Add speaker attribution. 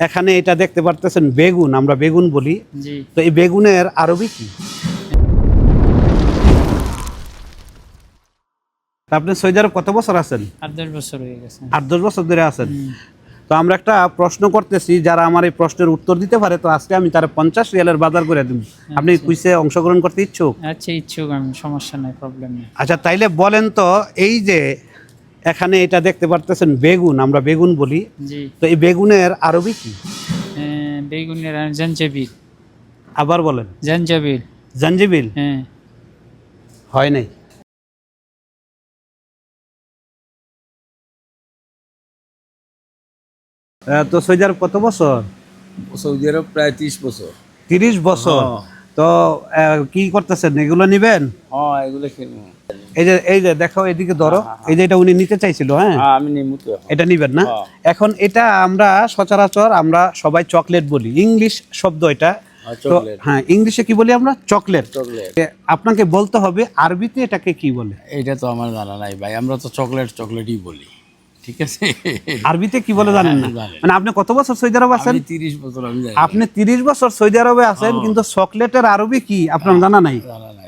Speaker 1: এখানে এটা দেখতে পারতেছেন বেগুন, আমরা বেগুন বলি।
Speaker 2: জি।
Speaker 1: তো এই বেগুনের আরবি কি? তা আপনি সৌদি আরব কত বছর আছেন?
Speaker 2: 8-10 বছর হয়ে গেছে।
Speaker 1: 8-10 বছর ধরে আছেন। তো আমরা একটা প্রশ্ন করতেছি, যারা আমার এই প্রশ্নের উত্তর দিতে পারে তো আজকে আমি তার 50 রিয়ালের বাজার করে দেব। আপনি কুইজে অংশগ্রহণ করতে ইচ্ছুক?
Speaker 2: আচ্ছা, ইচ্ছুক আমি, সমস্যা নাই, প্রবলেম নেই।
Speaker 1: আচ্ছা, তাইলে বলেন তো, এই যে এখানে এটা দেখতে পারতেছেন বেগুন, আমরা বেগুন বলি।
Speaker 2: জি।
Speaker 1: তো এই বেগুনের আরবি কি?
Speaker 2: বেগুনের জাঞ্জাবিল।
Speaker 1: আবার বলেন।
Speaker 2: জাঞ্জাবিল।
Speaker 1: জাঞ্জিবিল?
Speaker 2: হ্যাঁ।
Speaker 1: হয় নাই। তো সৌদি আরব কত বছর?
Speaker 3: সৌদি আরব প্রায় 30 বছর।
Speaker 1: 30 বছর। তো কি করতেছেন, এগুলো নিবেন?
Speaker 3: হ্যাঁ, এগুলো কিনবো।
Speaker 1: এই যে দেখো, এদিকে ধরো। এই যে এটা উনি নিতে চাইছিল। হ্যাঁ,
Speaker 3: হ্যাঁ, আমি নিমু তো এখন।
Speaker 1: এটা নিবেন না? এখন এটা আমরা সচরাচর আমরা সবাই চকলেট বলি, ইংলিশ শব্দ এটা। তো
Speaker 3: চকলেট।
Speaker 1: হ্যাঁ, ইংলিশে কি বলি আমরা? চকলেট।
Speaker 3: চকলেট।
Speaker 1: আপনাকে বলতে হবে আরবিতে এটাকে কি বলে।
Speaker 3: এইটা তো আমার জানা নাই ভাই, আমরা তো চকলেটই বলি। ঠিক আছে,
Speaker 1: আরবিতে কি বলে জানেন না?
Speaker 3: জানি।
Speaker 1: মানে আপনি কত বছর সৌদি আরব আছেন?
Speaker 3: আমি 30 বছর আমি জানি।
Speaker 1: আপনি 30 বছর সৌদি আরবে আছেন, কিন্তু চকলেটের আরবি কি আপনার জানা নাই?
Speaker 3: জানা নাই।